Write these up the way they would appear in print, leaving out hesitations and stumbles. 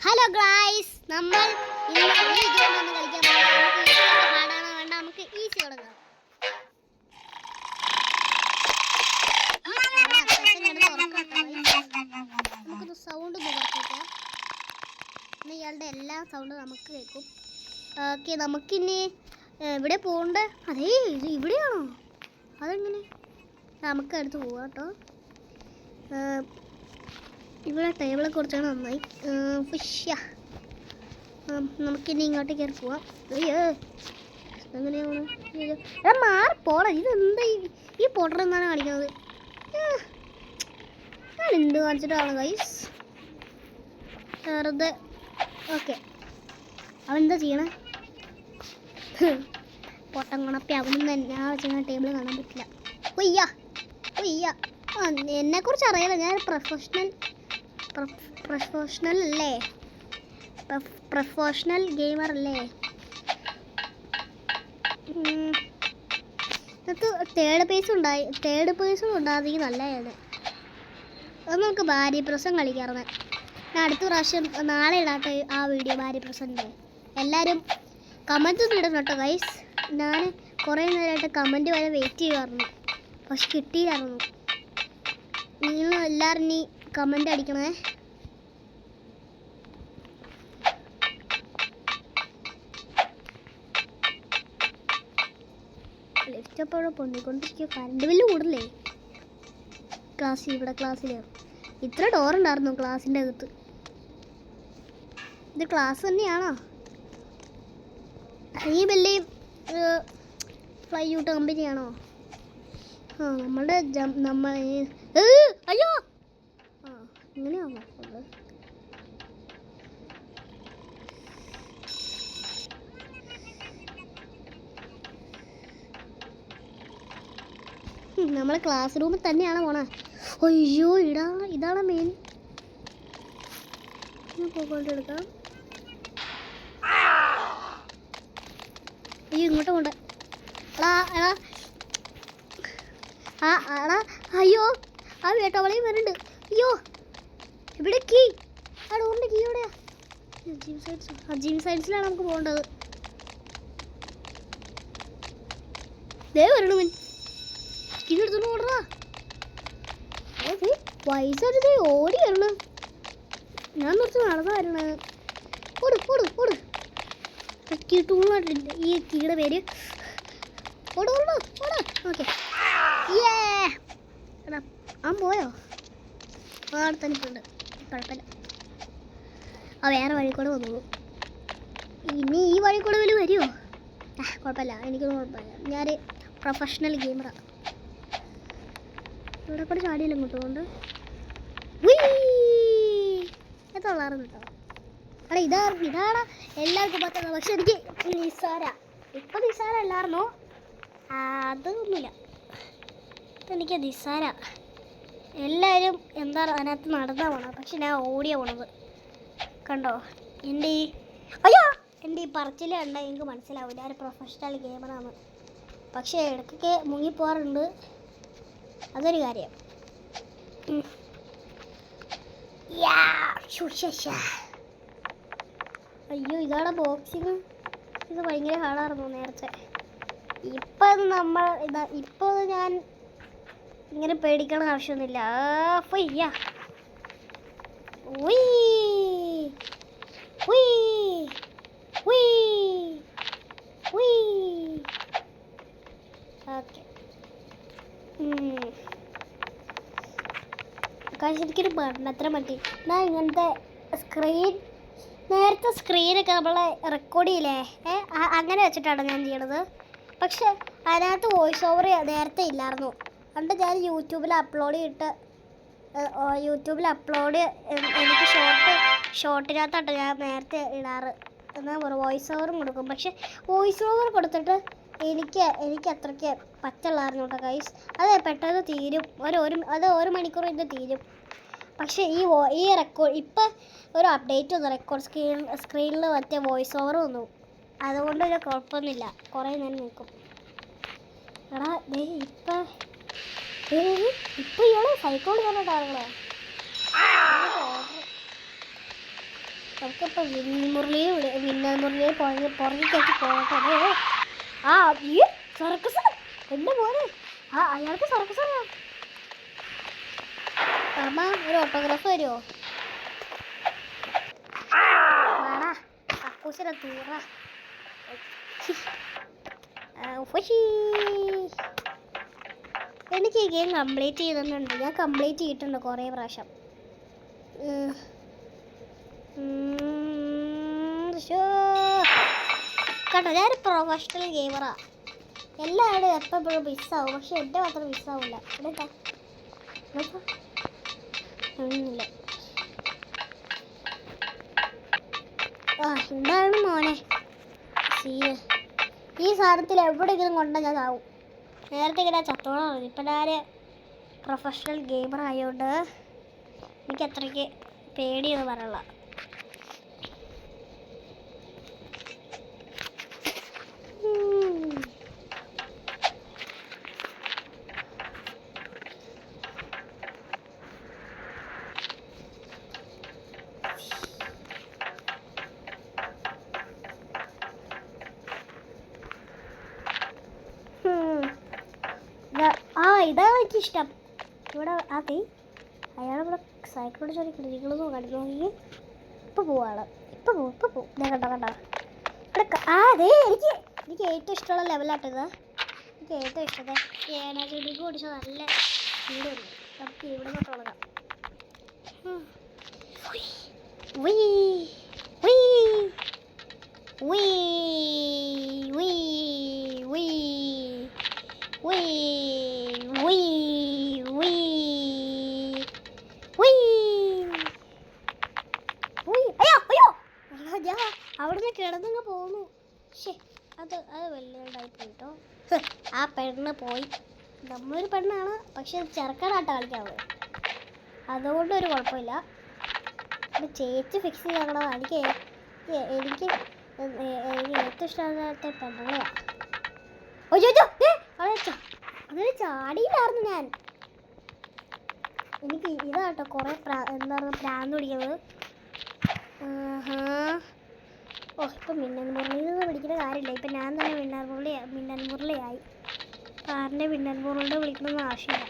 Hello guys, നമ്മൾ ഇന്ന് ഈ ഗെയിം ഒന്ന് കളിക്കാൻ പോകുന്നത്. വേണ്ട, നമുക്ക് ഈസി തുടങ്ങാം. നമുക്കൊന്ന് സൗണ്ട് ഒന്ന് കുറച്ചേക്കാം. ഇയാളുടെ എല്ലാ സൗണ്ടും നമുക്ക് കേൾക്കും. ഓക്കെ, നമുക്കിനി എവിടെ പോകണ്ട? അതേ, ഇത് ഇവിടെയാണോ? അതെങ്ങനെ? നമുക്ക് അടുത്ത് പോവാം കേട്ടോ. ഇവിടെ ടേബിളെ കുറിച്ചാണ് നന്നായി. നമുക്കിനി ഇങ്ങോട്ട് കയറി പോവാം. അയ്യോ, എങ്ങനെയാണ് മാറിപ്പോടാ. ഇതെന്താ ഈ പോട്ടർ എന്നാണ് കാണിക്കുന്നത്? ഞാൻ എന്ത് കാണിച്ചിട്ടാണ് ഗൈസ് വെറുതെ. ഓക്കെ, അവനെന്താ ചെയ്യണേ? പൊട്ടം കണപ്പി അവനും തന്നെ ആ വെച്ചാൽ ടേബിൾ കാണാൻ പറ്റില്ല. ഒയ്യ എന്നെക്കുറിച്ച് അറിയാലോ, ഞാൻ പ്രൊഫഷണൽ അല്ലേ, പ്രൊഫഷണൽ ഗെയിമർ അല്ലേ. നമുക്ക് തേർഡ് പേഴ്സും ഉണ്ടാകുമെങ്കിൽ നല്ലതാണ്. അത് നമുക്ക് ഭാര്യപ്രസം കളിക്കാറുണ്ട്. ഞാൻ അടുത്ത പ്രാവശ്യം നാളെ ഇടാട്ടെ ആ വീഡിയോ, ഭാര്യപ്രസൻ്റെ. എല്ലാവരും കമൻറ്റ് ഒന്നും ഇടണം കേട്ടോ ഗൈസ്. ഞാൻ കുറേ നേരമായിട്ട് കമൻറ്റ് വരെ വെയിറ്റ് ചെയ്യുമായിരുന്നു, പക്ഷെ കിട്ടിയില്ലായിരുന്നു. നിങ്ങൾ എല്ലാവരും ഇനി കമൻ്റ് അടിക്കണേ. ലിഫ്റ്റ് അപ്പോൾ പൊന്നിക്കൊണ്ടിരിക്കുക. കറണ്ട് ബില്ല് കൂടല്ലേ ക്ലാസ്സിൽ? ഇത്ര ഡോറുണ്ടായിരുന്നു ക്ലാസ്സിൻ്റെ അകത്ത്. ഇത് ക്ലാസ് തന്നെയാണോ? ഈ വലിയ ഫ്ലൈ ഔട്ട് കമ്പനിയാണോ? നമ്മൾ അയ്യോ ഇങ്ങനെയാണോ? നമ്മളെ ക്ലാസ് റൂമിൽ തന്നെയാണ് പോണേ. അയ്യോ, ഇതാണ് മെയിൻ. പോയിട്ടെടുക്കാം. അയ്യോ, ഇങ്ങോട്ട് പോണ്ട. അയ്യോ, ആ വേട്ടവളയും വരുന്നുണ്ട്. അയ്യോ, ഇവിടെ കീ, ആ ഡോറിൻ്റെ കീ എവിടെയാ? ജിം സൈൻസിലാണ് നമുക്ക് പോകേണ്ടത്. ദേ വരണു മീൻ. കീ എടുത്തോണ്ട് ഓടറാ. വയസ്സൊരു ഓടി വരണു. ഞാൻ കുറച്ച് നടന്നാ വരണേ. ഓട് ടൂളായിട്ടില്ല ഈ കീയുടെ പേര്. ഓട്. ഓക്കെ, എടാ ആ പോയോ? അവിടെ തന്നെ ഉണ്ട്, കുഴപ്പമില്ല. ആ വേറെ വഴി കൂടെ വന്നോളൂ. ഇനി ഈ വഴി കൂടെ വരുമോ? കുഴപ്പമില്ല, എനിക്കൊന്നും കുഴപ്പമില്ല. ഞാൻ പ്രൊഫഷണൽ ഗെയിമറാണ്. ഇവിടെ കൂടെ ചാടിയില്ല ഇങ്ങോട്ട് കൊണ്ട്. എത്രയുള്ളായിരുന്നു കേട്ടോ. അവിടെ ഇതാണ് എല്ലാവർക്കും പറ്റുന്നത്. പക്ഷെ എനിക്ക് ഇപ്പം നിസ്സാര അല്ലായിരുന്നോ? അതൊന്നുമില്ല, ഇതെനിക്ക് നിസ്സാര. എല്ലാവരും എന്താ അതിനകത്ത് നടന്നാ പോണത്, പക്ഷെ ഞാൻ ഓടിയാ പോണത്. കണ്ടോ എൻ്റെ ഈ പറച്ചിൽ കണ്ടാൽ എനിക്ക് മനസ്സിലാവില്ല ഞാൻ പ്രൊഫഷണൽ ഗെയിമറാണ്. പക്ഷേ ഇടയ്ക്കൊക്കെ മുങ്ങിപ്പോകാറുണ്ട്, അതൊരു കാര്യം. അയ്യോ, ഇതാണ് ബോക്സിങ്. ഇത് ഭയങ്കര ഹാർഡായിരുന്നു നേരത്തെ. ഇപ്പം ഞാൻ ഇങ്ങനെ പേടിക്കണ ആവശ്യമൊന്നുമില്ല. ഓക്കെ, എനിക്കൊരു പഠനത്തിന് പറ്റി. ഞാൻ ഇങ്ങനത്തെ നേരത്തെ സ്ക്രീനൊക്കെ നമ്മളെ റെക്കോർഡ് ചെയ്യില്ലേ, അങ്ങനെ വെച്ചിട്ടാണ് ഞാൻ ചെയ്യണത്. പക്ഷെ അതിനകത്ത് വോയിസ് ഓവർ നേരത്തെ ഇല്ലായിരുന്നു. അതുകൊണ്ട് ഞാൻ യൂട്യൂബിൽ അപ്ലോഡ് എനിക്ക് ഷോർട്ടിനകത്താട്ടോ ഞാൻ നേരത്തെ ഇടാറ്. എന്നാൽ വോയിസ് ഓവറും കൊടുക്കും. പക്ഷെ വോയിസ് ഓവർ കൊടുത്തിട്ട് എനിക്ക് അത്രയ്ക്ക് പറ്റുള്ളായിരുന്നു കേട്ടോ ഗൈസ്. അത് പെട്ടെന്ന് തീരും, ഒരു മണിക്കൂർ ഇത് തീരും. പക്ഷേ ഈ റെക്കോർഡ് ഇപ്പം ഒരു അപ്ഡേറ്റ് വന്നു, റെക്കോർഡ് സ്ക്രീനിൽ മറ്റേ വോയിസ് ഓവർ വന്നു. അതുകൊണ്ട് ഒരു കുഴപ്പമൊന്നുമില്ല, കുറേ നേരം നിൽക്കും. എടാ ഇപ്പം ഇയാളെ സൈക്കോളജി പറഞ്ഞിട്ടാണോ? നമുക്കിപ്പോൾ വിന്നൽ മുരളിയെ പുറകിലേക്ക് പോകട്ടെ. ആ ഈ സർക്കസ് എൻ്റെ മോനെ. അയാൾക്ക് സർക്കസ് അറിയാം. അമ്മ ഒരു ഓട്ടോഗ്രാഫ് തരുമോ? വേടാ കക്കൂസിനെ തൂറ. എനിക്ക് ഈ ഗെയിം കംപ്ലീറ്റ് ചെയ്തിട്ടുണ്ട്. ഞാൻ കംപ്ലീറ്റ് ചെയ്തിട്ടുണ്ട് കുറേ പ്രാവശ്യം. കേട്ടോ ഞാനൊരു പ്രൊഫഷണൽ ഗെയിമറാണ്. എല്ലാവരും എപ്പോഴും മിസ്സാവും, പക്ഷെ എൻ്റെ മാത്രം മിസ്സാവില്ല. ഇല്ല എന്താണ് മോനെ ഈ സാധനത്തിൽ എവിടെയെങ്കിലും കൊണ്ടാൽ ഞാൻ ആവും. നേരത്തെ ഇങ്ങനെ ചത്തോളം മതി. ഇപ്പം ഞാൻ പ്രൊഫഷണൽ ഗെയിമർ ആയതുകൊണ്ട് എനിക്ക് അത്രയ്ക്ക് പേടിയൊന്നും പറയല്ല. ഇതാണ് എനിക്കിഷ്ടം. ഇവിടെ അതെ അയാളിവിടെ സൈക്കിളോട് ചോദിക്കണം. നിങ്ങളൊന്നും നോക്കി ഇപ്പം പോവാണ്. ഇപ്പം പോവും. കണ്ടോ ഇവിടെ അതെ എനിക്ക് ഏറ്റവും ഇഷ്ടമുള്ള ലെവലായിട്ടത്. എനിക്ക് ഏറ്റവും ഇഷ്ടത്തെ ഏനാചുടിക്ക് ഓടിച്ച നല്ല സ്പീഡുണ്ട്. നമുക്ക് ഇവിടെ നിന്ന് തുടങ്ങാം. അവിടുന്ന് കിടന്നങ്ങ് പോന്നു. അത് വലിയതായി പോയിട്ടോ. ആ പെണ്ണ് പോയി. നമ്മളൊരു പെണ്ണാണ്, പക്ഷെ ചെറുക്കനാട്ടോ കളിക്കാവുന്നത്. അതുകൊണ്ടൊരു കുഴപ്പമില്ല. ചേച്ചി ഫിക്സ് ചെയ്യണം. എനിക്ക് ഏറ്റവും ഇഷ്ടമില്ലാത്ത പെണ്ണുങ്ങളെയാണ്. അതിന് ചാടിയില്ലായിരുന്നു ഞാൻ. എനിക്ക് ഇതാട്ടോ കുറേ എന്താ പറയുക പ്രാന്ത് പിടിക്കുന്നത്. ഇപ്പം മിന്നൽ മുരളിയിൽ നിന്ന് പിടിക്കുന്ന കാര്യമില്ല. ഇപ്പം ഞാൻ തന്നെ മിന്നൽ മുരളിയായി. കാറിൻ്റെ മിന്നൽ മുരളിയുടെ വിളിക്കണമെന്ന് ആവശ്യമില്ല.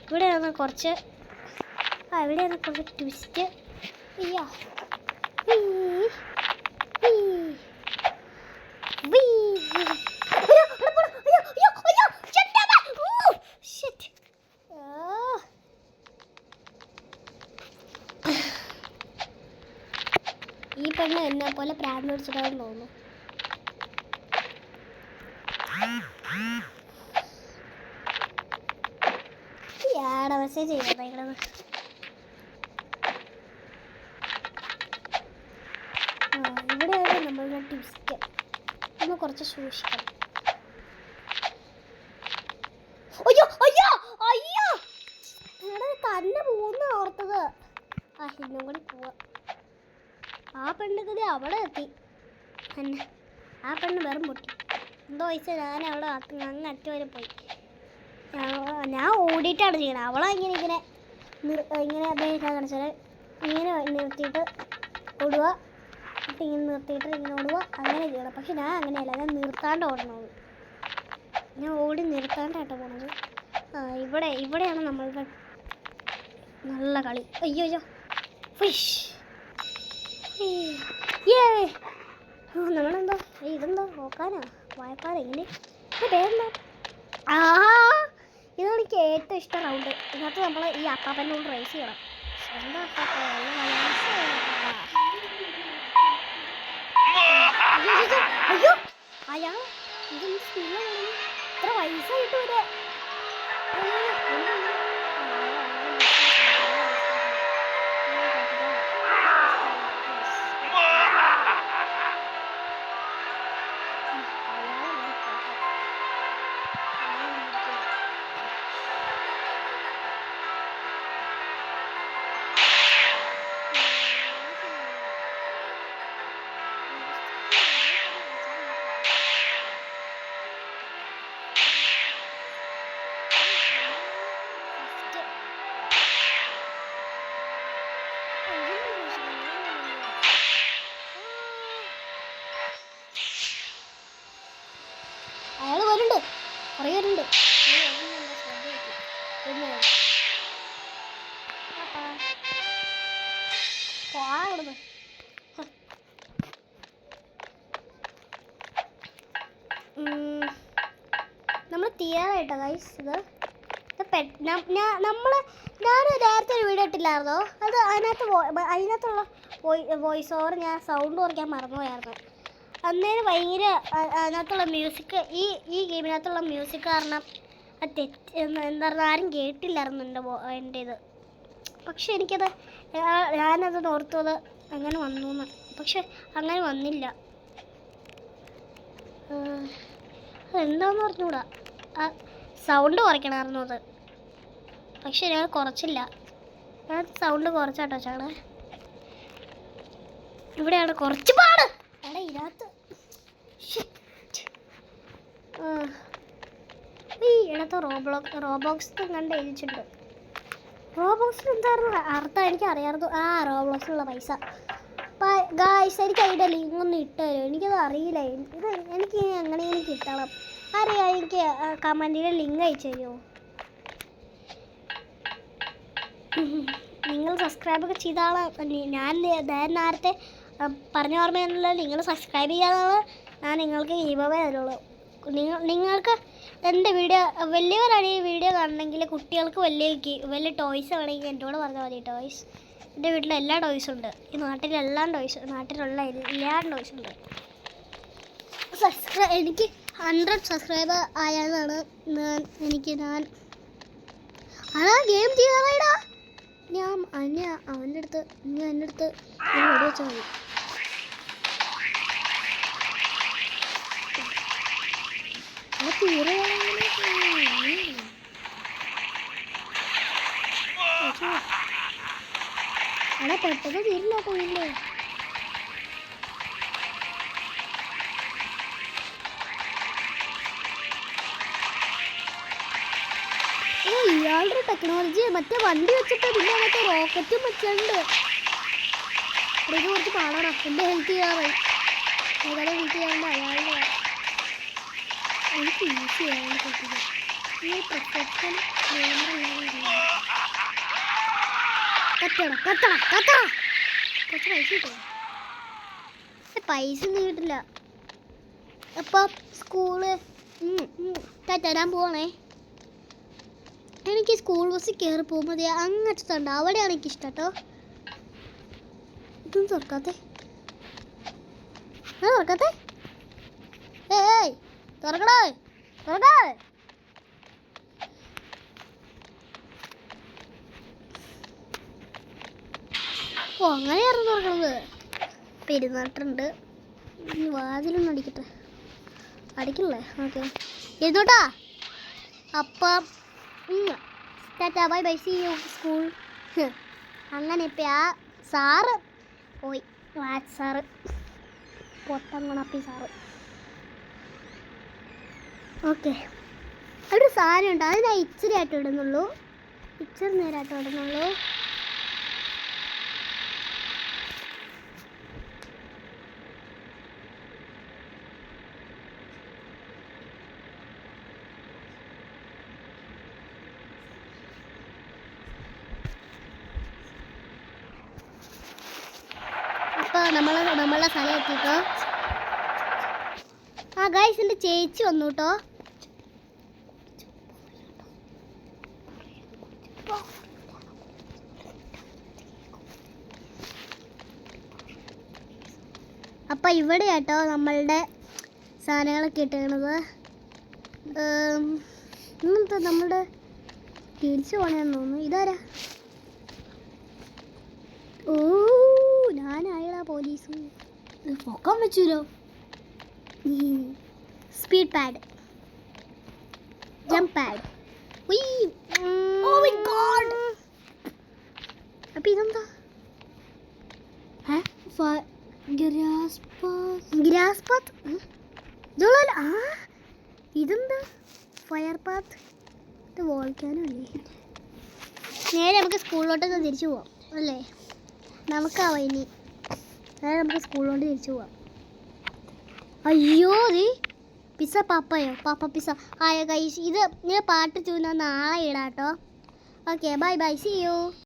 ഇവിടെയാണ് കുറച്ച് ട്വിസ്റ്റ്. ഈ പെണ്ണ് എന്നെ പോലെ പ്രാന്ത് പിടിച്ചിട്ടാണെന്ന് തോന്നുന്നു. മെസ്സേജ് ചെയ്തത് ഇവിടെയാണ് നമ്മളുടെ ട്വിസ്റ്റ്. ഒന്ന് കുറച്ച് സൂക്ഷിക്കണം. തന്നെ പോകുന്ന ഓർത്തത്. ഇന്നും കൂടി പോവാം. ആ പെണ്ണുകതി അവിടെ എത്തി. ആ പെണ്ണ് വെറും പൊട്ടി. എന്തോ ചോദിച്ചാൽ ഞാൻ അവിടെ അങ്ങ് അറ്റം വരെ പോയി. ഞാൻ ഓടിയിട്ടാണ് ചെയ്യണത്. അവളെ ഇങ്ങനെ അദ്ദേഹം കാണിച്ചാൽ ഇങ്ങനെ നിർത്തിയിട്ട് ഓടുക, എന്നിട്ട് ഇങ്ങനെ നിർത്തിയിട്ട് ഇങ്ങനെ ഓടുക, അങ്ങനെ ചെയ്യണം. പക്ഷെ ഞാൻ അങ്ങനെയല്ല, ഞാൻ നിർത്താണ്ട് ഓടണത്. ഞാൻ ഓടി നിർത്താണ്ടായിട്ടാണ് പോണത്. ഇവിടെയാണ് നമ്മളുടെ നല്ല കളി. അയ്യോ ഫിഷ്. നമ്മളെന്തോ ഇതെന്തോ നോക്കാനാ വായപ്പാട് എങ്ങനെ പേരെന്താ? ഇതാണ് എനിക്ക് ഏറ്റവും ഇഷ്ടം റൗണ്ട്. ഇതിനകത്ത് നമ്മൾ ഈ അപ്പാപ്പനോട് റേസ് ചെയ്യണം. എന്താ അയ്യോ അയാൾ ഇതെന്ത് സ്പീഡിലാണ് ഇത്ര വയസ്സായിട്ട് വരെ. പോണത്. നമ്മൾ തീരാറായിട്ടോ ഗൈസ്. ഞാൻ നേരത്തെ ഒരു വീഡിയോ ഇട്ടില്ലായിരുന്നോ? അത് അതിനകത്തുള്ള വോയിസ് ഓവർ ഞാൻ സൗണ്ട് കുറയ്ക്കാൻ മറന്നുപോയായിരുന്നു. അന്നേരം ഭയങ്കര അതിനകത്തുള്ള മ്യൂസിക്, ഈ ഗെയിമിനകത്തുള്ള മ്യൂസിക് കാരണം എന്താ പറയുക, ആരും കേട്ടില്ലായിരുന്നു എൻ്റെ ഇത്. പക്ഷെ എനിക്കത് ഞാനത് ഓർത്തത് അങ്ങനെ വന്നു എന്ന്. പക്ഷെ അങ്ങനെ വന്നില്ല. അതെന്താണെന്ന് പറഞ്ഞുകൂടാ. സൗണ്ട് കുറയ്ക്കണമായിരുന്നു അത്. പക്ഷെ ഞാൻ കുറച്ചില്ല. ഞാൻ സൗണ്ട് കുറച്ചാട്ടോ ചാണ്. ഇവിടെയാണ് കുറച്ച് പാട്. എടാ ഇതിനകത്ത് ഈ ഇടത്ത് റോബോക്സ് കണ്ട് എഴുതിച്ചിട്ടുണ്ട്. റോബോക്സിൽ എന്തായിരുന്നു അർത്ഥം എനിക്ക് അറിയാമായിരുന്നു. റോബോക്സിലുള്ള പൈസ. ഗായ്സ് എനിക്ക് അതിൻ്റെ ലിങ്ക് ഒന്ന് ഇട്ട് തരും. എനിക്കത് അറിയില്ല. എനിക്ക് എങ്ങനെയെങ്കിലും കിട്ടണം. അറിയാം, എനിക്ക് കമൻറ്റിൻ്റെ ലിങ്ക് അയച്ചു തരുമോ? നിങ്ങൾ സബ്സ്ക്രൈബൊക്കെ ചെയ്താണ്. ഞാൻ നേരത്തെ പറഞ്ഞ ഓർമ്മയെന്നുള്ള നിങ്ങൾ സബ്സ്ക്രൈബ് ചെയ്യാതാണ് ഞാൻ നിങ്ങൾക്ക് ഗീവവേ തരുള്ളൂ. നിങ്ങൾക്ക് എൻ്റെ വീഡിയോ വലിയവരാണ് ഈ വീഡിയോ കാണണമെങ്കിൽ കുട്ടികൾക്ക് വലിയ ടോയ്സ് വേണമെങ്കിൽ എന്നോട് പറഞ്ഞാൽ മതി. ടോയ്സ് എൻ്റെ വീട്ടിൽ എല്ലാ ടോയ്സും ഉണ്ട്. ഈ നാട്ടിലുള്ള എല്ലാ ടോയ്സും ഉണ്ട്. എനിക്ക് 100 സബ്സ്ക്രൈബർ ആയതാണ് ഞാൻ ഗെയിം ചെയ്യാറായിടാ. ഞാൻ അവൻ്റെ അടുത്ത് എൻ്റെ അടുത്ത് ഓടി വെച്ചാൽ മതി. അവിടെ പെട്ടെന്ന് തീരില്ല കേട്ടോ. ഇല്ലേ ഇയാളുടെ ടെക്നോളജി മറ്റേ വണ്ടി വെച്ചിട്ട് പിന്നെ മറ്റേ റോക്കറ്റും വെച്ചിട്ടുണ്ട്. ഇത് കുറച്ച് പാടാണ്. എൻ്റെ ഹെൽത്ത് ചെയ്യാറായി. ഏതായാലും ഹെൽത്ത് ചെയ്യാറുണ്ട് അയാളുടെ. എനിക്ക് ഈസി ആയാലും പറ്റില്ല. ഈ പ്രൊഫഷൻ കത്തട കുറച്ച് പൈസ കിട്ടുമോ? പൈസ ഒന്നും കിട്ടില്ല. അപ്പം സ്കൂള് തരാൻ പോകണേ. എനിക്ക് സ്കൂൾ ബസ്സിൽ കയറി പോകുമ്പോൾ അങ്ങനത്തെ അവിടെയാണ് എനിക്കിഷ്ടം കേട്ടോ. ഇതൊന്നും തുറക്കാത്തേ ഏയ് തുറക്കടേ. അങ്ങനെയായിരുന്നു തുറക്കണത്. പെരുന്നാട്ടുണ്ട്. വാതിലൊന്നും അടിക്കണല്ലേ? ഓക്കെ ഇരുന്നോട്ടാ. അപ്പം tata bye bye see you school. അങ്ങനെ ഇപ്പം സാറ് പോയി. മാത്സ് സാറ് പൊട്ടങ്ങണപ്പി സാറ്. ഓക്കെ ഒരു സാധനമുണ്ട്. അത് ഞാൻ ഇച്ചിരി നേരായിട്ട് ഇടുന്നുള്ളൂ. അപ്പോൾ നമ്മളെ സ്ഥലം എത്തിട്ടോ. ഗൈസ് എൻ്റെ ചേച്ചി വന്നു കേട്ടോ. അപ്പം ഇവിടെ കേട്ടോ നമ്മളുടെ സാധനങ്ങളൊക്കെ ഇട്ടേണത്. ഇന്നത്തെ നമ്മളുടെ തിരിച്ചു പോകണമെന്ന് തോന്നുന്നു. ഇതാരാ? ഓ ഞാനായടാ പോലീസ്. പൊക്കാൻ വെച്ചല്ലോ. Speed pad, jump pad. അപ്പം ഇതെന്താ? Grass path. ഇതെന്താ? Fire path. ഇത് വോൾക്കാനോ അല്ലേ? നേരെ നമുക്ക് സ്കൂളിലോട്ട് തിരിച്ചു പോവാം അല്ലേ? നമുക്കാവാം ഇനി. നേരെ നമുക്ക് സ്കൂളിലോട്ട് തിരിച്ചു പോവാം. അയ്യോ പിസ്സ പാപ്പ പിസ്സ. ഗൈസ് ഇത് ഇങ്ങനെ പാട്ട് ചൂന്ന നാളെ ഇടാം കേട്ടോ. Okay bye see U.